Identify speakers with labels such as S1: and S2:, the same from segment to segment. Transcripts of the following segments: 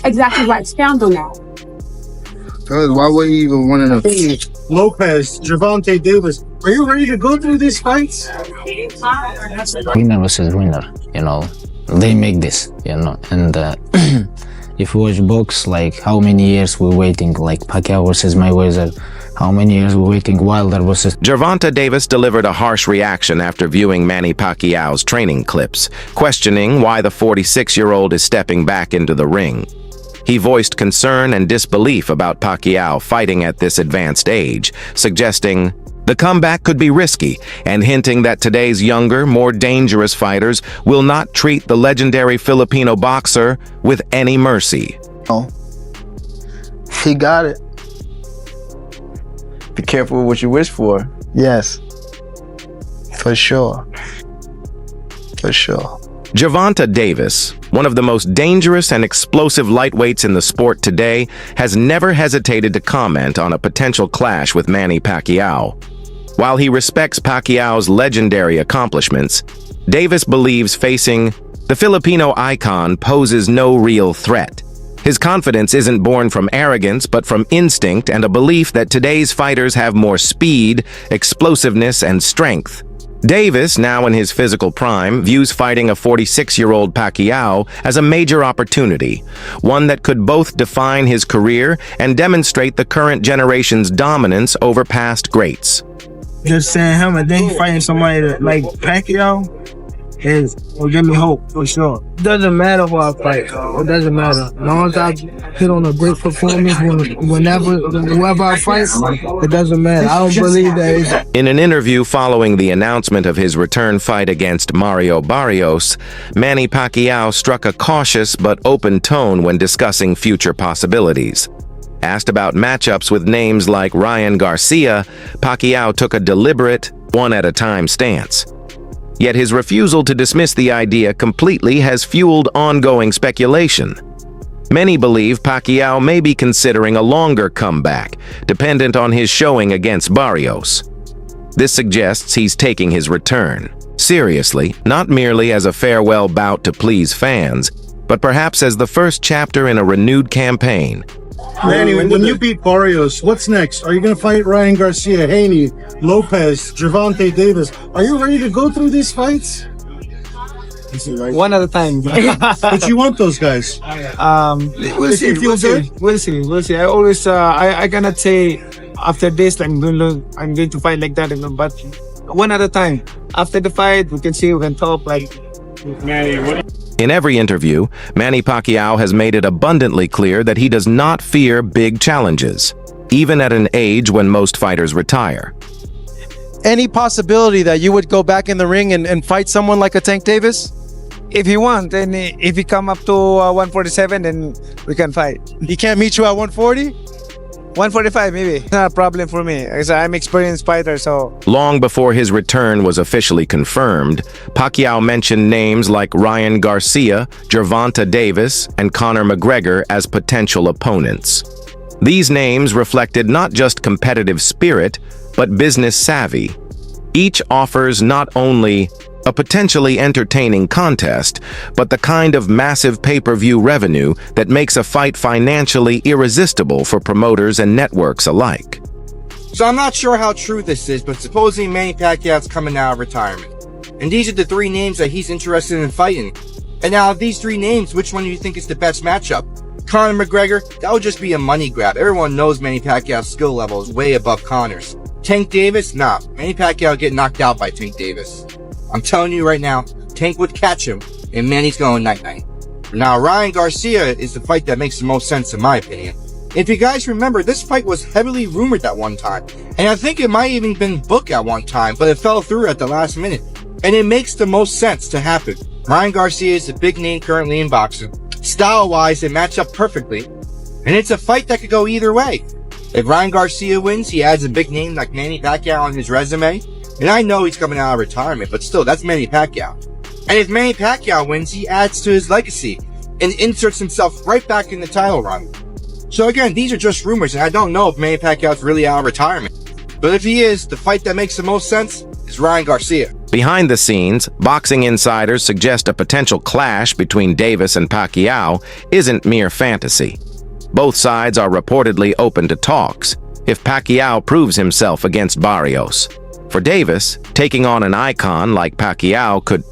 S1: exactly right. Expound on that.
S2: Cause why would he even want to?
S3: Lopez, Gervonta Davis, are you ready to go through these fights?
S4: Winner versus winner, they make this, and if you watch box, like how many years we're waiting, like Pacquiao versus Mayweather, how many years we're waiting Wilder versus...
S5: Gervonta Davis delivered a harsh reaction after viewing Manny Pacquiao's training clips, questioning why the 46-year-old is stepping back into the ring. He voiced concern and disbelief about Pacquiao fighting at this advanced age, suggesting the comeback could be risky and hinting that today's younger, more dangerous fighters will not treat the legendary Filipino boxer with any mercy.
S2: Oh, he got it.
S6: Be careful with what you wish for.
S2: Yes, for sure. For sure.
S5: Gervonta Davis, one of the most dangerous and explosive lightweights in the sport today, has never hesitated to comment on a potential clash with Manny Pacquiao. While he respects Pacquiao's legendary accomplishments, Davis believes facing the Filipino icon poses no real threat. His confidence isn't born from arrogance, but from instinct and a belief that today's fighters have more speed, explosiveness, and strength. Davis, now in his physical prime, views fighting a 46-year-old Pacquiao as a major opportunity, one that could both define his career and demonstrate the current generation's dominance over past greats.
S3: Just saying him and then fighting somebody like Pacquiao will give me hope, for sure. Doesn't matter who I fight. It doesn't matter. As long as I hit on a great performance whoever I fight, it doesn't matter. I don't believe that.
S5: In an interview following the announcement of his return fight against Mario Barrios, Manny Pacquiao struck a cautious but open tone when discussing future possibilities. Asked about matchups with names like Ryan Garcia, Pacquiao took a deliberate, one-at-a-time stance. Yet his refusal to dismiss the idea completely has fueled ongoing speculation. Many believe Pacquiao may be considering a longer comeback, dependent on his showing against Barrios. This suggests he's taking his return seriously, not merely as a farewell bout to please fans, but perhaps as the first chapter in a renewed campaign.
S3: Manny, when you beat Barrios, what's next? Are you going to fight Ryan Garcia, Haney, Lopez, Gervonta Davis? Are you ready to go through these fights?
S7: One at a time.
S3: But you want those guys?
S7: We'll see. We'll see. I always, I cannot say after this I'm going to fight like that, but one at a time. After the fight, we can see, we can talk like.
S5: In every interview, Manny Pacquiao has made it abundantly clear that he does not fear big challenges, even at an age when most fighters retire.
S8: Any possibility that you would go back in the ring and fight someone like a Tank Davis?
S7: If he wants, then if he come up to 147, then we can fight.
S8: He can't meet you at 140?
S7: 145 maybe. It's not a problem for me, because I'm an experienced fighter, so...
S5: Long before his return was officially confirmed, Pacquiao mentioned names like Ryan Garcia, Gervonta Davis, and Conor McGregor as potential opponents. These names reflected not just competitive spirit, but business savvy. Each offers not only a potentially entertaining contest, but the kind of massive pay-per-view revenue that makes a fight financially irresistible for promoters and networks alike.
S6: So I'm not sure how true this is, but supposedly Manny Pacquiao's coming out of retirement. And these are the three names that he's interested in fighting. And now of these three names, which one do you think is the best matchup? Conor McGregor, that would just be a money grab. Everyone knows Manny Pacquiao's skill level is way above Conor's. Tank Davis? Nah, Manny Pacquiao would get knocked out by Tank Davis. I'm telling you right now, Tank would catch him, and Manny's going night-night. Now, Ryan Garcia is the fight that makes the most sense in my opinion. If you guys remember, this fight was heavily rumored at one time, and I think it might even been booked at one time, but it fell through at the last minute. And it makes the most sense to happen. Ryan Garcia is a big name currently in boxing. Style-wise, they match up perfectly, and it's a fight that could go either way. If Ryan Garcia wins, he adds a big name like Manny Pacquiao on his resume. And I know he's coming out of retirement, but still, that's Manny Pacquiao. And if Manny Pacquiao wins, he adds to his legacy and inserts himself right back in the title run. So again, these are just rumors, and I don't know if Manny Pacquiao's really out of retirement. But if he is, the fight that makes the most sense is Ryan Garcia.
S5: Behind the scenes, boxing insiders suggest a potential clash between Davis and Pacquiao isn't mere fantasy. Both sides are reportedly open to talks if Pacquiao proves himself against Barrios. For Davis, taking on an icon like Pacquiao could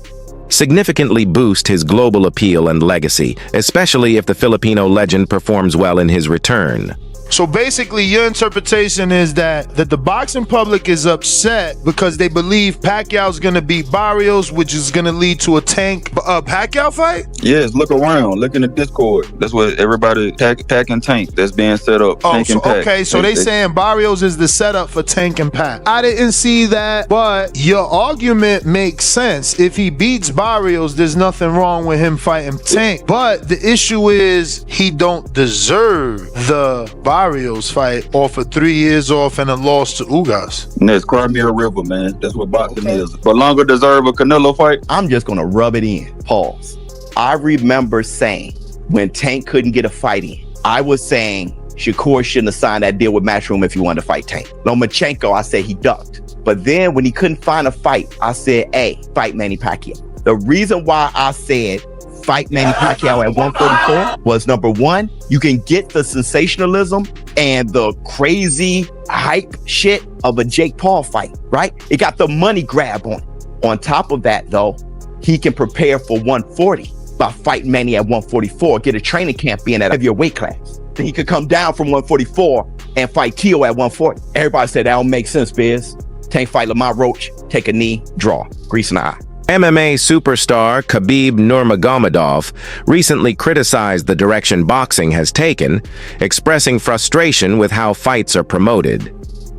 S5: significantly boost his global appeal and legacy, especially if the Filipino legend performs well in his return.
S9: So basically, your interpretation is that the boxing public is upset because they believe Pacquiao's gonna beat Barrios, which is gonna lead to a Tank Pacquiao fight?
S10: Yes, look around, look in the Discord. That's what everybody, Pac and Tank, that's being set up.
S9: Oh,
S10: Tank
S9: so,
S10: and Pac.
S9: okay, so they saying Barrios is the setup for Tank and Pac. I didn't see that, but your argument makes sense. If he beats Barrios, there's nothing wrong with him fighting Tank. But the issue is he don't deserve the Barrios fight off of 3 years off and a loss to Ugas.
S10: And that's Crimea River, man. That's what boxing is. But longer deserve a Canelo fight?
S11: I'm just gonna rub it in. Pause. I remember saying when Tank couldn't get a fight in, I was saying Shakur shouldn't have signed that deal with Matchroom if he wanted to fight Tank. Lomachenko, I said he ducked. But then when he couldn't find a fight, I said, hey, fight Manny Pacquiao. The reason why I said fight Manny Pacquiao at 144 was, number one, you can get the sensationalism and the crazy hype shit of a Jake Paul fight, right? It got the money grab on it. On top of that, though, he can prepare for 140 by fighting Manny at 144, get a training camp in at heavier weight class. Then he could come down from 144 and fight Tio at 140. Everybody said that don't make sense, Biz. Tank fight Lamont Roach, take a knee, draw, grease in the eye.
S5: MMA superstar Kabib Nurmagomedov recently criticized the direction boxing has taken, expressing frustration with how fights are promoted.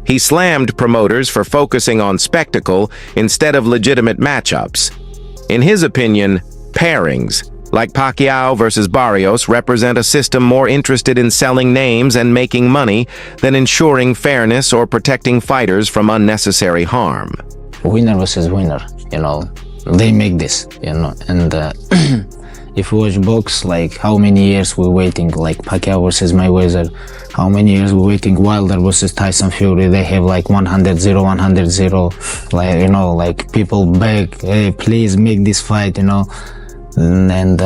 S5: He slammed promoters for focusing on spectacle instead of legitimate matchups. In his opinion, pairings, like Pacquiao versus Barrios, represent a system more interested in selling names and making money than ensuring fairness or protecting fighters from unnecessary harm.
S4: Winner versus winner, you know. They make this, you know, and if you watch box, like how many years we're waiting, like Pacquiao versus Mayweather, how many years we're waiting, Wilder versus Tyson Fury, they have like 100-0, 100-0, like, you know, like people beg, hey, please make this fight, you know, and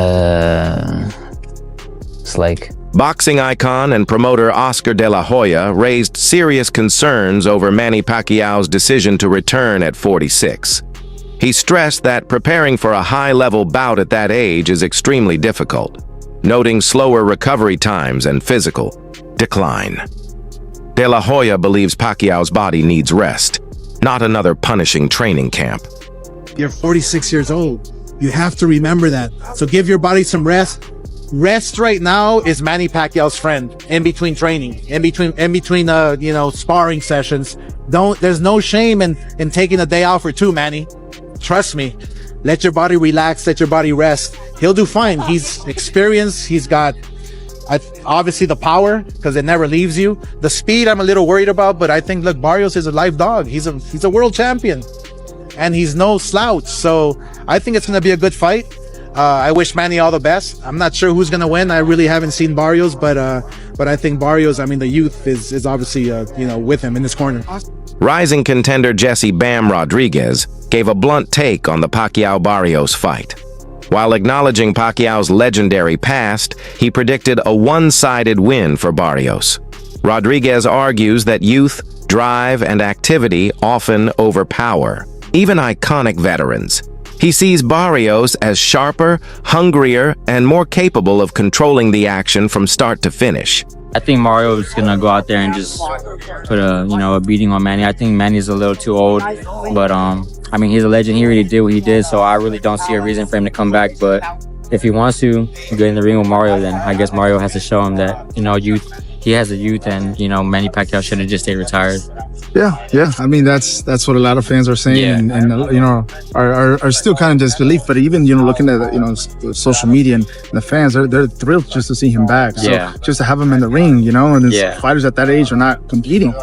S4: it's like...
S5: Boxing icon and promoter Oscar De La Hoya raised serious concerns over Manny Pacquiao's decision to return at 46. He stressed that preparing for a high-level bout at that age is extremely difficult, noting slower recovery times and physical decline. De La Hoya believes Pacquiao's body needs rest, not another punishing training camp.
S12: You're 46 years old. You have to remember that. So give your body some rest. Rest right now is Manny Pacquiao's friend in between training, in between you know, sparring sessions. There's no shame in taking a day off or two, Manny. Trust me. Let your body relax, let your body rest. He'll do fine. He's experienced. He's got obviously the power, because it never leaves you. The speed I'm a little worried about, but I think, look, Barrios is a live dog. He's a world champion and he's no slouch. So I think it's going to be a good fight. I wish Manny all the best. I'm not sure who's going to win. I really haven't seen Barrios, but I think Barrios, I mean, the youth is obviously, you know, with him in his corner.
S5: Rising contender Jesse Bam Rodriguez gave a blunt take on the Pacquiao-Barrios fight. While acknowledging Pacquiao's legendary past, he predicted a one-sided win for Barrios. Rodriguez argues that youth, drive, and activity often overpower even iconic veterans. He sees Barrios as sharper, hungrier, and more capable of controlling the action from start to finish.
S13: I think Mario is gonna go out there and just put a beating on Manny. I think Manny's a little too old, but I mean, he's a legend. He already did what he did, so I really don't see a reason for him to come back. But if he wants to get in the ring with Mario, then I guess Mario has to show him that, you know, he has a youth, and, you know, Manny Pacquiao shouldn't just stay retired.
S14: Yeah. I mean, that's what a lot of fans are saying, and you know, are still kind of disbelief. But even, you know, looking at, you know, social media and the fans, they're thrilled just to see him back. So just to have him in the ring, you know, and fighters at that age are not competing.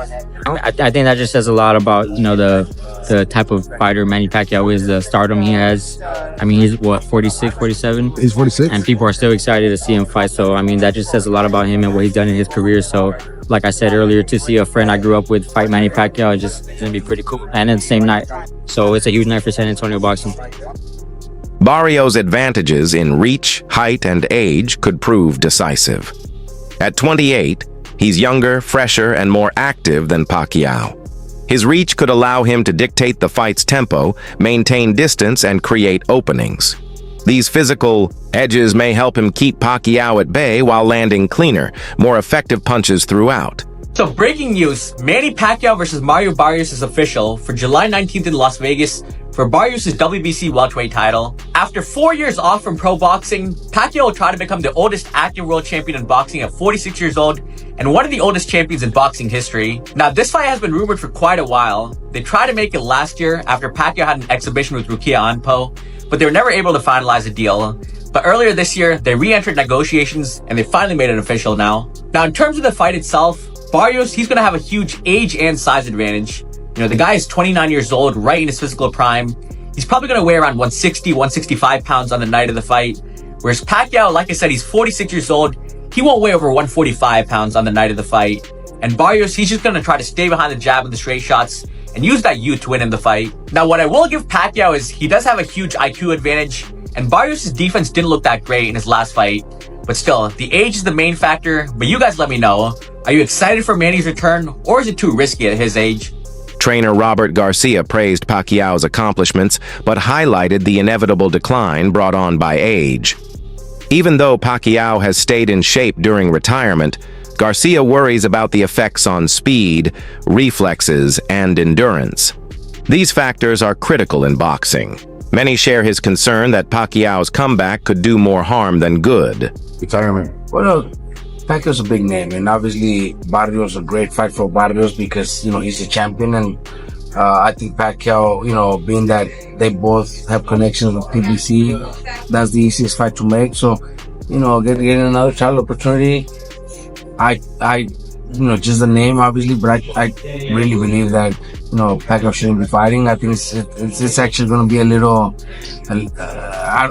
S13: I think that just says a lot about, you know, the type of fighter Manny Pacquiao is, the stardom he has. I mean, he's what, 46, 47?
S14: He's 46.
S13: And people are still excited to see him fight. So, I mean, that just says a lot about him and what he's done in his career. So, like I said earlier, to see a friend I grew up with fight Manny Pacquiao is just gonna be pretty cool. And then the same night, so it's a huge night for San Antonio boxing.
S5: Barrios' advantages in reach, height, and age could prove decisive. At 28, he's younger, fresher, and more active than Pacquiao. His reach could allow him to dictate the fight's tempo, maintain distance, and create openings. These physical edges may help him keep Pacquiao at bay while landing cleaner, more effective punches throughout.
S15: So breaking news, Manny Pacquiao versus Mario Barrios is official for July 19th in Las Vegas for Barrios' WBC welterweight title. After 4 years off from pro boxing, Pacquiao will try to become the oldest active world champion in boxing at 46 years old and one of the oldest champions in boxing history. Now, this fight has been rumored for quite a while. They tried to make it last year after Pacquiao had an exhibition with Rukia Anpo, but they were never able to finalize a deal. But earlier this year, they re-entered negotiations and they finally made it official now. Now, in terms of the fight itself, Barrios, he's going to have a huge age and size advantage. You know, the guy is 29 years old, right in his physical prime. He's probably going to weigh around 160, 165 pounds on the night of the fight. Whereas Pacquiao, like I said, he's 46 years old. He won't weigh over 145 pounds on the night of the fight. And Barrios, he's just going to try to stay behind the jab and the straight shots and use that youth to win in the fight. Now, what I will give Pacquiao is he does have a huge IQ advantage, and Barrios' defense didn't look that great in his last fight. But still, the age is the main factor. But you guys let me know. Are you excited for Manny's return, or is it too risky at his age?
S5: Trainer Robert Garcia praised Pacquiao's accomplishments, but highlighted the inevitable decline brought on by age. Even though Pacquiao has stayed in shape during retirement, Garcia worries about the effects on speed, reflexes, and endurance. These factors are critical in boxing. Many share his concern that Pacquiao's comeback could do more harm than good.
S16: Retirement. Well, Pacquiao's a big name, and obviously Barrios a great fight for Barrios because, you know, he's a champion, and I think Pacquiao, you know, being that they both have connections with PBC, that's the easiest fight to make. So, you know, getting another title opportunity, I, you know, just the name obviously, but I really believe that, you know, Pacquiao shouldn't be fighting. I think it's actually going to be a little, you know, I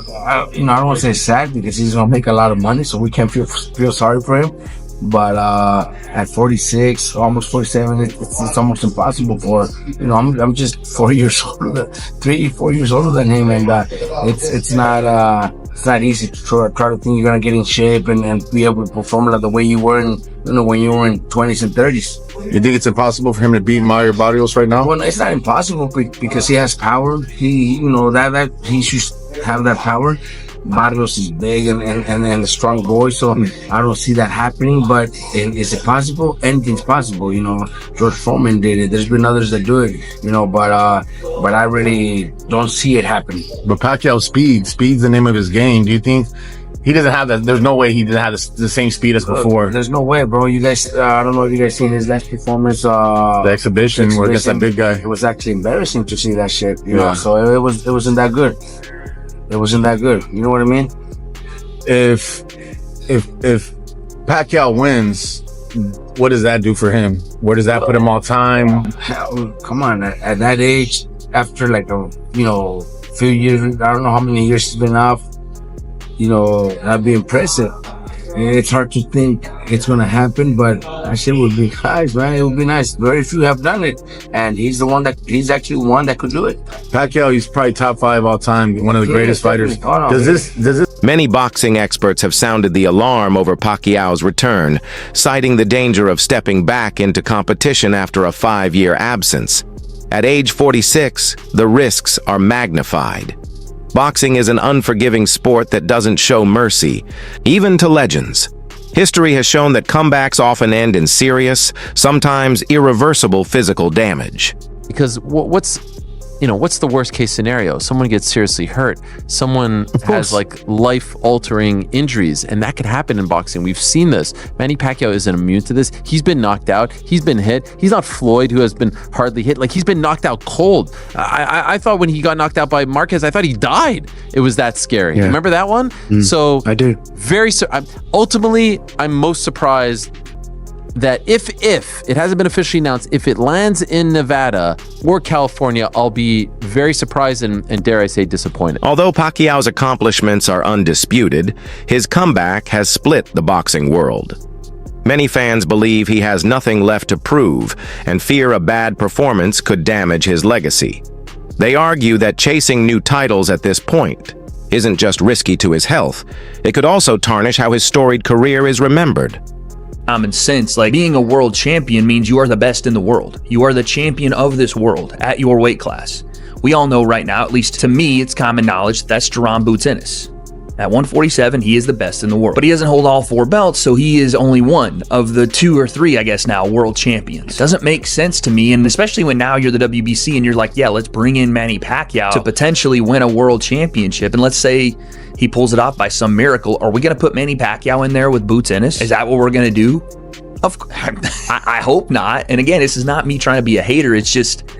S16: don't want to say sad because he's going to make a lot of money, so we can't feel sorry for him. But at 46, almost 47, it's almost impossible for, you know, I'm just 4 years older, 3-4 years older than him, and it's not easy to try to think you're gonna get in shape and be able to perform like the way you were in, you know, when you were in 20s and 30s.
S14: You think it's impossible for him to beat Mario Barrios right now?
S16: Well, it's not impossible because he has power. He, you know, that he should have that power. Barrios is big and a strong boy, so I don't see that happening. But is it possible? Anything's possible, you know. George Foreman did it. There's been others that do it, you know. But I really don't see it happening.
S14: But Pacquiao's speed's the name of his game. Do you think he doesn't have that? There's no way he didn't have the same speed as before.
S16: There's no way, bro. You guys, I don't know if you guys seen his last performance.
S14: The exhibition where against that big guy.
S16: It was actually embarrassing to see that shit, you know. So it wasn't that good. It wasn't that good. You know what I mean?
S14: If Pacquiao wins, what does that do for him? Where does that put him all time?
S16: Hell, come on, at that age, after like a, you know, few years, I don't know how many years he's been off, you know, that'd be impressive. It's hard to think it's gonna happen, but that shit would be nice, man. It would be nice. Very few have done it, and he's actually one that could do it.
S14: Pacquiao, he's probably top 5 all time, one of the greatest fighters. Does this?
S5: Many boxing experts have sounded the alarm over Pacquiao's return, citing the danger of stepping back into competition after a 5-year absence. At age 46, the risks are magnified. Boxing is an unforgiving sport that doesn't show mercy, even to legends. History has shown that comebacks often end in serious, sometimes irreversible physical damage.
S17: Because what's the worst case scenario? Someone gets seriously hurt. Someone has like life-altering injuries, and that could happen in boxing. We've seen this. Manny Pacquiao isn't immune to this. He's been knocked out. He's been hit. He's not Floyd, who has been hardly hit. Like, he's been knocked out cold. I thought when he got knocked out by Marquez, I thought he died. It was that scary. Yeah. You remember that one? So
S14: I do.
S17: Ultimately, I'm most surprised that if it hasn't been officially announced, if it lands in Nevada or California, I'll be very surprised and dare I say disappointed.
S5: Although Pacquiao's accomplishments are undisputed, his comeback has split the boxing world. Many fans believe he has nothing left to prove and fear a bad performance could damage his legacy. They argue that chasing new titles at this point isn't just risky to his health, it could also tarnish how his storied career is remembered.
S18: Common sense, like being a world champion means you are the best in the world. You are the champion of this world at your weight class. We all know right now, at least to me, it's common knowledge that's Jaron Boots Ennis. At 147, he is the best in the world. But he doesn't hold all 4 belts, so he is only one of the 2 or 3, I guess now, world champions. It doesn't make sense to me, and especially when now you're the WBC and you're like, yeah, let's bring in Manny Pacquiao to potentially win a world championship. And let's say he pulls it off by some miracle. Are we going to put Manny Pacquiao in there with Boots Ennis? Is that what we're going to do? I hope not. And again, this is not me trying to be a hater. It's just,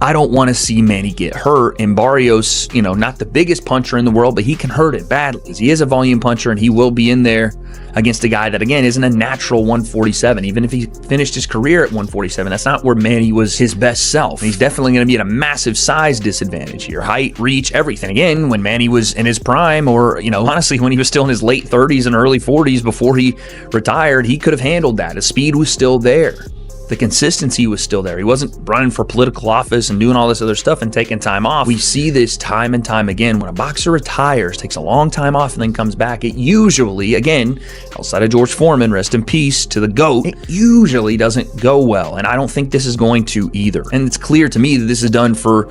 S18: I don't want to see Manny get hurt. And Barrios, you know, not the biggest puncher in the world, but he can hurt it badly. He is a volume puncher, and he will be in there against a guy that, again, isn't a natural 147. Even if he finished his career at 147, that's not where Manny was his best self. And he's definitely going to be at a massive size disadvantage here. Height, reach, everything. Again, when Manny was in his prime, or, you know, honestly, when he was still in his late 30s and early 40s before he retired, he could have handled that. His speed was still there. The consistency was still there. He wasn't running for political office and doing all this other stuff and taking time off. We see this time and time again. When a boxer retires, takes a long time off, and then comes back, it usually, again, outside of George Foreman, rest in peace to the GOAT, it usually doesn't go well. And I don't think this is going to either. And it's clear to me that this is done for,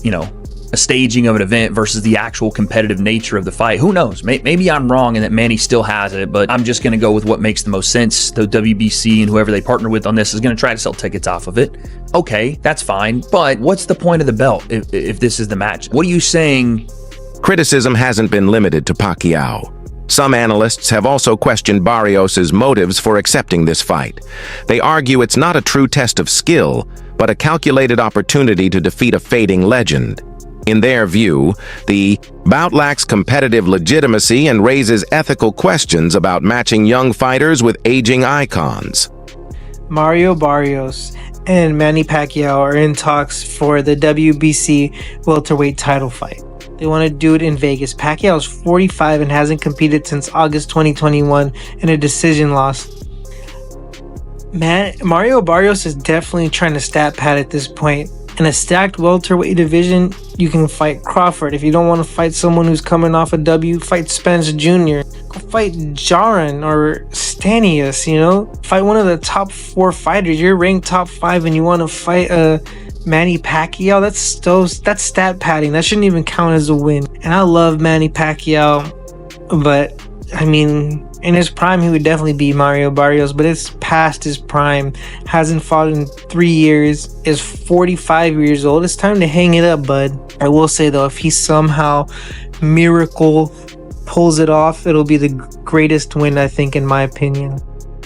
S18: you know, a staging of an event versus the actual competitive nature of the fight. Who knows? Maybe I'm wrong and that Manny still has it, but I'm just going to go with what makes the most sense. The WBC and whoever they partner with on this is going to try to sell tickets off of it. Okay, that's fine, but what's the point of the belt if this is the match? What are you saying?
S5: Criticism hasn't been limited to Pacquiao. Some analysts have also questioned Barrios' motives for accepting this fight. They argue it's not a true test of skill, but a calculated opportunity to defeat a fading legend. In their view, the bout lacks competitive legitimacy and raises ethical questions about matching young fighters with aging icons.
S19: Mario Barrios and Manny Pacquiao are in talks for the WBC welterweight title fight. They want to do it in Vegas. Pacquiao is 45 and hasn't competed since August 2021 in a decision loss. Mario Barrios is definitely trying to stat pad at this point. In a stacked welterweight division, you can fight Crawford. If you don't want to fight someone who's coming off a W, fight Spence Jr. Go fight Jaron or Stanius, you know? Fight one of the top 4 fighters. You're ranked top 5 and you want to fight Manny Pacquiao. That's stat padding. That shouldn't even count as a win. And I love Manny Pacquiao, but I mean, in his prime, he would definitely be Mario Barrios, but it's past his prime. Hasn't fought in 3 years. Is 45 years old. It's time to hang it up, bud. I will say, though, if he somehow miracle pulls it off, it'll be the greatest win, I think, in my opinion.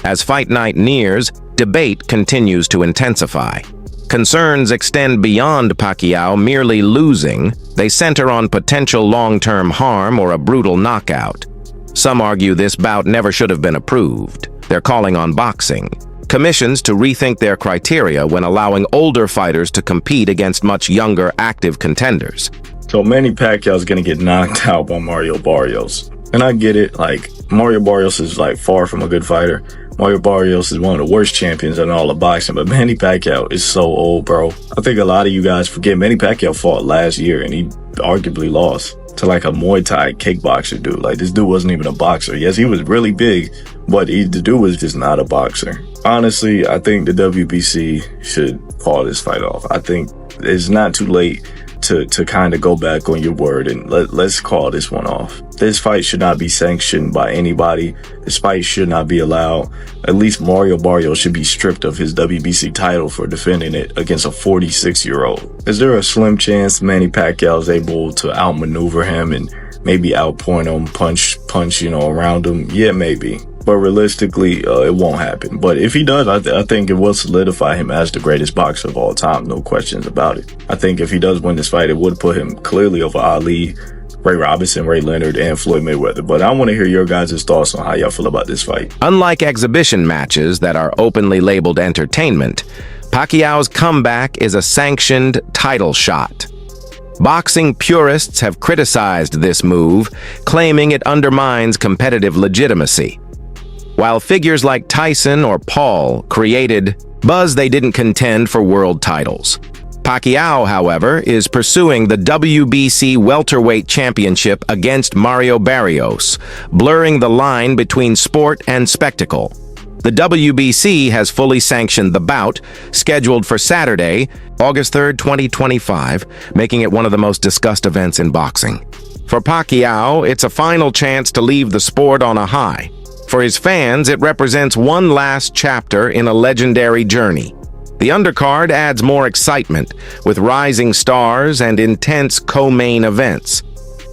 S5: As fight night nears, debate continues to intensify. Concerns extend beyond Pacquiao merely losing. They center on potential long-term harm or a brutal knockout. Some argue this bout never should have been approved. They're calling on boxing commissions to rethink their criteria when allowing older fighters to compete against much younger, active contenders.
S10: So Manny Pacquiao's gonna get knocked out by Mario Barrios. And I get it, like, Mario Barrios is like far from a good fighter. Mario Barrios is one of the worst champions in all of boxing, but Manny Pacquiao is so old, bro. I think a lot of you guys forget Manny Pacquiao fought last year and he arguably lost to like a Muay Thai kickboxer dude. Like, this dude wasn't even a boxer. Yes, he was really big, but the dude was just not a boxer. Honestly, I think the WBC should call this fight off. I think it's not too late to kind of go back on your word and let's call this one off. This fight should not be sanctioned by anybody. This fight should not be allowed. At least Mario Barrios should be stripped of his WBC title for defending it against a 46-year-old. Is there a slim chance Manny Pacquiao is able to outmaneuver him and maybe outpoint him, punch, you know, around him? Yeah, maybe. But realistically, it won't happen. But if he does, I think it will solidify him as the greatest boxer of all time. No questions about it. I think if he does win this fight, it would put him clearly over Ali, Ray Robinson, Ray Leonard, and Floyd Mayweather. But I want to hear your guys' thoughts on how y'all feel about this fight.
S5: Unlike exhibition matches that are openly labeled entertainment, Pacquiao's comeback is a sanctioned title shot. Boxing purists have criticized this move, claiming it undermines competitive legitimacy. while figures like Tyson or Paul created buzz, they didn't contend for world titles. Pacquiao, however, is pursuing the WBC welterweight championship against Mario Barrios, blurring the line between sport and spectacle. The WBC has fully sanctioned the bout, scheduled for Saturday, August 3rd, 2025, making it one of the most discussed events in boxing. For Pacquiao, it's a final chance to leave the sport on a high. For his fans, it represents one last chapter in a legendary journey. The undercard adds more excitement, with rising stars and intense co-main events.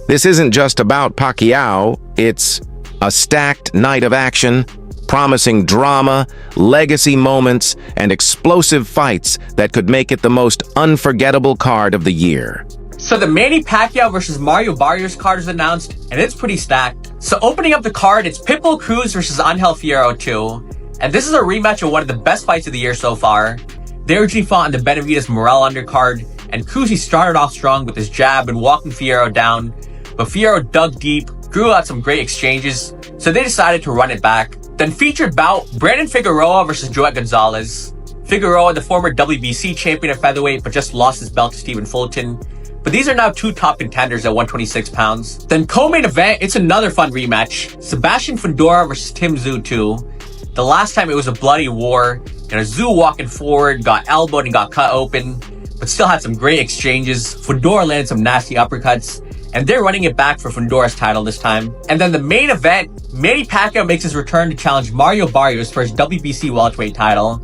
S5: This isn't just about Pacquiao, it's a stacked night of action, promising drama, legacy moments, and explosive fights that could make it the most unforgettable card of the year.
S15: So the Manny Pacquiao versus Mario Barrios card is announced, and it's pretty stacked. So opening up the card, it's Pitbull Cruz versus Angel Fierro 2. And this is a rematch of one of the best fights of the year so far. They originally fought on the Benavidez Morel undercard, and Cruz started off strong with his jab and walking Fierro down. But Fierro dug deep, grew out some great exchanges, so they decided to run it back. Then featured bout, Brandon Figueroa versus Joet Gonzalez. Figueroa, the former WBC champion at featherweight, but just lost his belt to Stephen Fulton. But these are now two top contenders at 126 pounds. Then co-main event, it's another fun rematch. Sebastian Fundora versus Tim Tszyu 2. The last time it was a bloody war, and Tszyu walking forward, got elbowed and got cut open, but still had some great exchanges. Fundora landed some nasty uppercuts, and they're running it back for Fundora's title this time. And then the main event, Manny Pacquiao makes his return to challenge Mario Barrios for his WBC welterweight title.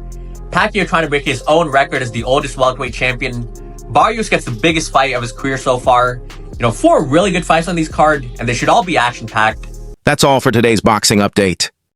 S15: Pacquiao trying to break his own record as the oldest welterweight champion. Barrios gets the biggest fight of his career so far. 4 really good fights on these card, and they should all be action-packed.
S5: That's all for today's boxing update.